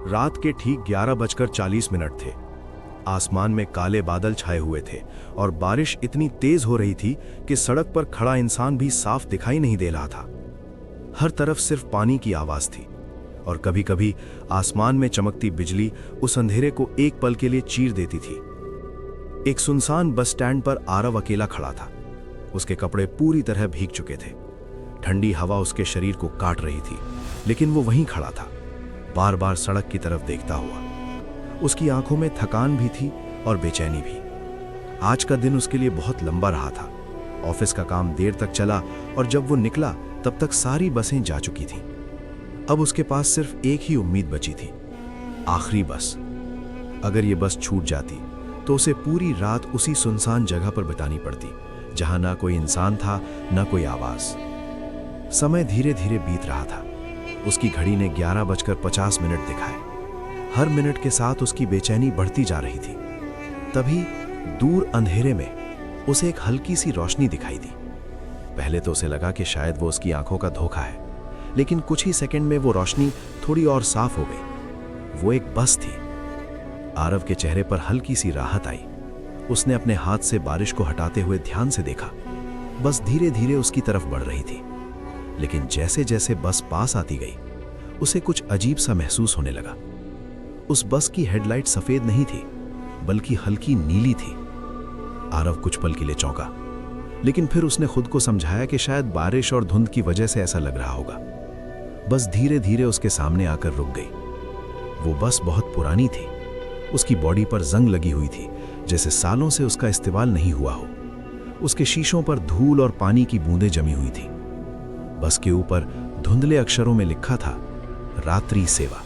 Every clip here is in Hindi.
रात के ठीक 11:40 थे। आसमान में काले बादल छाए हुए थे और बारिश इतनी तेज हो रही थी कि सड़क पर खड़ा इंसान भी साफ दिखाई नहीं दे रहा था। हर तरफ सिर्फ पानी की आवाज थी और कभी कभी आसमान में चमकती बिजली उस अंधेरे को एक पल के लिए चीर देती थी। एक सुनसान बस स्टैंड पर आरव अकेला खड़ा था। उसके कपड़े पूरी तरह भीग चुके थे। ठंडी हवा उसके शरीर को काट रही थी, लेकिन वो वहीं खड़ा था, बार बार सड़क की तरफ देखता हुआ। उसकी आंखों में थकान भी थी और बेचैनी भी। आज का दिन उसके लिए बहुत लंबा रहा था। ऑफिस का काम देर तक चला और जब वो निकला तब तक सारी बसें जा चुकी थीं। अब उसके पास सिर्फ एक ही उम्मीद बची थी, आखिरी बस। अगर ये बस छूट जाती तो उसे पूरी रात उसी सुनसान जगह पर बितानी पड़ती, जहां ना कोई इंसान था, ना कोई आवाज। समय धीरे धीरे बीत रहा था। उसकी घड़ी ने 11:50 दिखाए। हर मिनट के साथ उसकी बेचैनी बढ़ती जा रही थी। तभी दूर अंधेरे में उसे एक हल्की सी रोशनी दिखाई दी। पहले तो उसे लगा कि शायद वो उसकी आंखों का धोखा है, लेकिन कुछ ही सेकंड में वो रोशनी थोड़ी और साफ हो गई। वो एक बस थी। आरव के चेहरे पर हल्की सी राहत आई। उसने अपने हाथ से बारिश को हटाते हुए ध्यान से देखा। बस धीरे धीरे उसकी तरफ बढ़ रही थी, लेकिन जैसे जैसे बस पास आती गई उसे कुछ अजीब सा महसूस होने लगा। उस बस की हेडलाइट सफेद नहीं थी, बल्कि हल्की नीली थी। आरव कुछ पल के लिए चौंका, लेकिन फिर उसने खुद को समझाया कि शायद बारिश और धुंध की वजह से ऐसा लग रहा होगा। बस धीरे धीरे उसके सामने आकर रुक गई। वो बस बहुत पुरानी थी। उसकी बॉडी पर जंग लगी हुई थी, जैसे सालों से उसका इस्तेमाल नहीं हुआ हो। उसके शीशों पर धूल और पानी की बूंदें जमी हुई थी। बस के ऊपर धुंधले अक्षरों में लिखा था, रात्रि सेवा।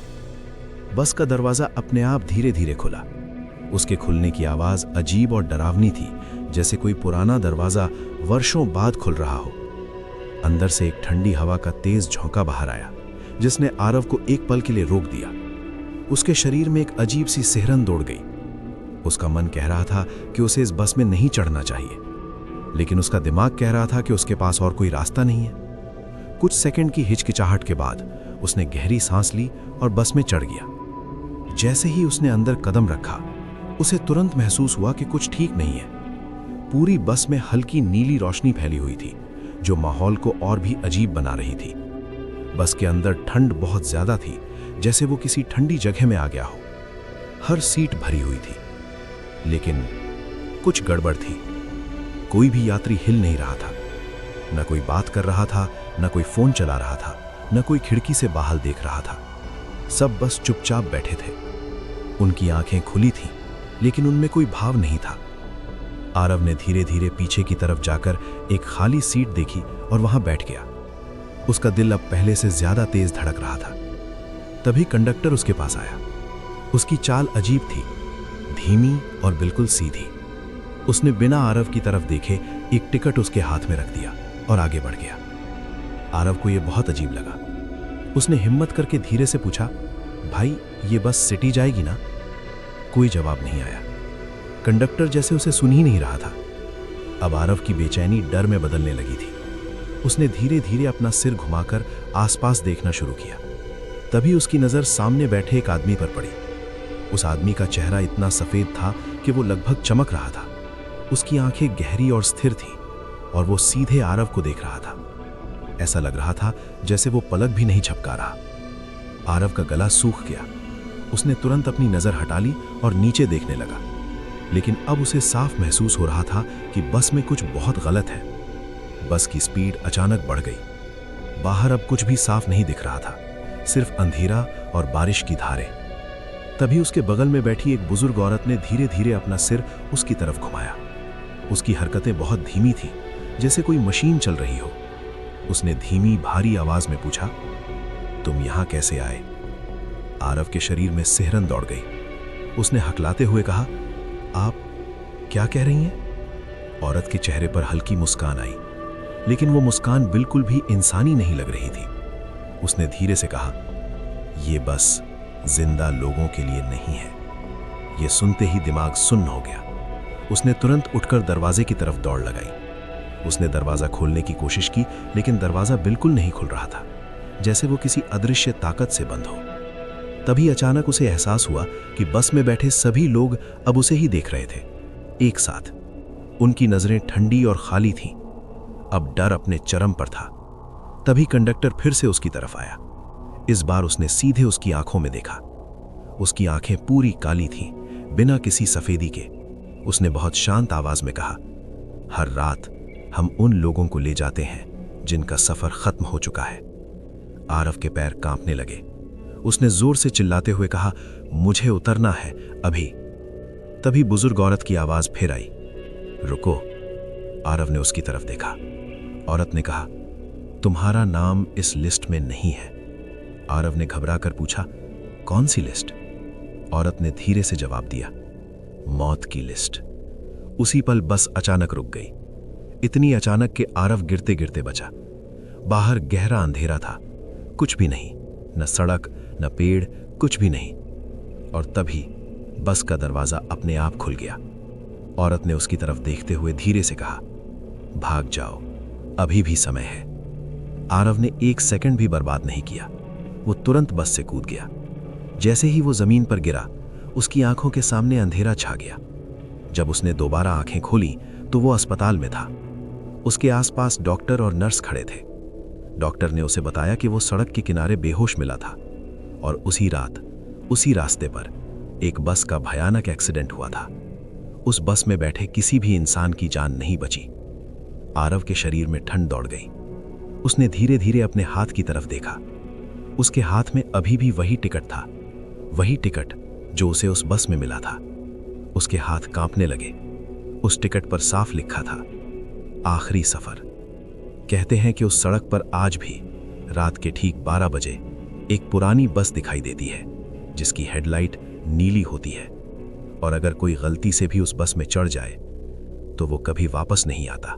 बस का दरवाजा अपने आप धीरे धीरे खुला। उसके खुलने की आवाज अजीब और डरावनी थी, जैसे कोई पुराना दरवाजा वर्षों बाद खुल रहा हो। अंदर से एक ठंडी हवा का तेज झोंका बाहर आया, जिसने आरव को एक पल के लिए रोक दिया। उसके शरीर में एक अजीब सी सिहरन दौड़ गई। उसका मन कह रहा था कि उसे इस बस में नहीं चढ़ना चाहिए, लेकिन उसका दिमाग कह रहा था कि उसके पास और कोई रास्ता नहीं है। कुछ सेकंड की हिचकिचाहट के बाद उसने गहरी सांस ली और बस में चढ़ गया। जैसे ही उसने अंदर कदम रखा, उसे तुरंत महसूस हुआ कि कुछ ठीक नहीं है। पूरी बस में हल्की नीली रोशनी फैली हुई थी, जो माहौल को और भी अजीब बना रही थी। बस के अंदर ठंड बहुत ज्यादा थी, जैसे वो किसी ठंडी जगह में आ गया हो। हर सीट भरी हुई थी, लेकिन कुछ गड़बड़ थी। कोई भी यात्री हिल नहीं रहा था। न कोई बात कर रहा था, न कोई फोन चला रहा था, न कोई खिड़की से बाहर देख रहा था। सब बस चुपचाप बैठे थे। उनकी आंखें खुली थीं, लेकिन उनमें कोई भाव नहीं था। आरव ने धीरे धीरे पीछे की तरफ जाकर एक खाली सीट देखी और वहां बैठ गया। उसका दिल अब पहले से ज्यादा तेज धड़क रहा था। तभी कंडक्टर उसके पास आया। उसकी चाल अजीब थी, धीमी और बिल्कुल सीधी। उसने बिना आरव की तरफ देखे एक टिकट उसके हाथ में रख दिया और आगे बढ़ गया। आरव को यह बहुत अजीब लगा। उसने हिम्मत करके धीरे से पूछा, भाई ये बस सिटी जाएगी ना? कोई जवाब नहीं आया। कंडक्टर जैसे उसे सुन ही नहीं रहा था। अब आरव की बेचैनी डर में बदलने लगी थी। उसने धीरे धीरे अपना सिर घुमाकर आसपास देखना शुरू किया। तभी उसकी नजर सामने बैठे एक आदमी पर पड़ी। उस आदमी का चेहरा इतना सफेद था कि वो लगभग चमक रहा था। उसकी आंखें गहरी और स्थिर थीं और वो सीधे आरव को देख रहा था। ऐसा लग रहा था जैसे वो पलक भी नहीं झपका रहा। आरव का गला सूख गया। उसने तुरंत अपनी नजर हटा ली और नीचे देखने लगा, लेकिन अब उसे साफ महसूस हो रहा था कि बस में कुछ बहुत गलत है। बस की स्पीड अचानक बढ़ गई। बाहर अब कुछ भी साफ नहीं दिख रहा था, सिर्फ अंधेरा और बारिश की धारें। तभी उसके बगल में बैठी एक बुजुर्ग औरत ने धीरे धीरे अपना सिर उसकी तरफ घुमाया। उसकी हरकतें बहुत धीमी थीं, जैसे कोई मशीन चल रही हो। उसने धीमी भारी आवाज में पूछा, तुम यहां कैसे आए? आरव के शरीर में सिहरन दौड़ गई। उसने हकलाते हुए कहा, आप क्या कह रही हैं? औरत के चेहरे पर हल्की मुस्कान आई, लेकिन वो मुस्कान बिल्कुल भी इंसानी नहीं लग रही थी। उसने धीरे से कहा, यह बस जिंदा लोगों के लिए नहीं है। यह सुनते ही दिमाग सुन्न हो गया। उसने तुरंत उठकर दरवाजे की तरफ दौड़ लगाई। उसने दरवाजा खोलने की कोशिश की, लेकिन दरवाजा बिल्कुल नहीं खुल रहा था, जैसे वो किसी अदृश्य ताकत से बंद हो। तभी अचानक उसे एहसास हुआ कि बस में बैठे सभी लोग अब उसे ही देख रहे थे, एक साथ। उनकी नजरें ठंडी और खाली थीं। अब डर अपने चरम पर था। तभी कंडक्टर फिर से उसकी तरफ आया। इस बार उसने सीधे उसकी आंखों में देखा। उसकी आंखें पूरी काली थीं, बिना किसी सफेदी के। उसने बहुत शांत आवाज में कहा, हर रात हम उन लोगों को ले जाते हैं जिनका सफर खत्म हो चुका है। आरव के पैर कांपने लगे। उसने जोर से चिल्लाते हुए कहा, मुझे उतरना है अभी। तभी बुजुर्ग औरत की आवाज फिर आई, रुको। आरव ने उसकी तरफ देखा। औरत ने कहा, तुम्हारा नाम इस लिस्ट में नहीं है। आरव ने घबराकर पूछा, कौन सी लिस्ट? औरत ने धीरे से जवाब दिया, मौत की लिस्ट। उसी पल बस अचानक रुक गई। इतनी अचानक कि आरव गिरते गिरते बचा। बाहर गहरा अंधेरा था, कुछ भी नहीं, न सड़क न पेड़, कुछ भी नहीं। और तभी बस का दरवाजा अपने आप खुल गया। औरत ने उसकी तरफ देखते हुए धीरे से कहा, भाग जाओ, अभी भी समय है। आरव ने एक सेकंड भी बर्बाद नहीं किया। वो तुरंत बस से कूद गया। जैसे ही वो जमीन पर गिरा, उसकी आंखों के सामने अंधेरा छा गया। जब उसने दोबारा आंखें खोली तो वो अस्पताल में था। उसके आसपास डॉक्टर और नर्स खड़े थे। डॉक्टर ने उसे बताया कि वो सड़क के किनारे बेहोश मिला था और उसी रात उसी रास्ते पर एक बस का भयानक एक्सीडेंट हुआ था। उस बस में बैठे किसी भी इंसान की जान नहीं बची। आरव के शरीर में ठंड दौड़ गई। उसने धीरे धीरे अपने हाथ की तरफ देखा। उसके हाथ में अभी भी वही टिकट था, वही टिकट जो उसे उस बस में मिला था। उसके हाथ कांपने लगे। उस टिकट पर साफ लिखा था, आखिरी सफर। कहते हैं कि उस सड़क पर आज भी रात के ठीक 12 बजे एक पुरानी बस दिखाई देती है जिसकी हेडलाइट नीली होती है, और अगर कोई गलती से भी उस बस में चढ़ जाए तो वो कभी वापस नहीं आता।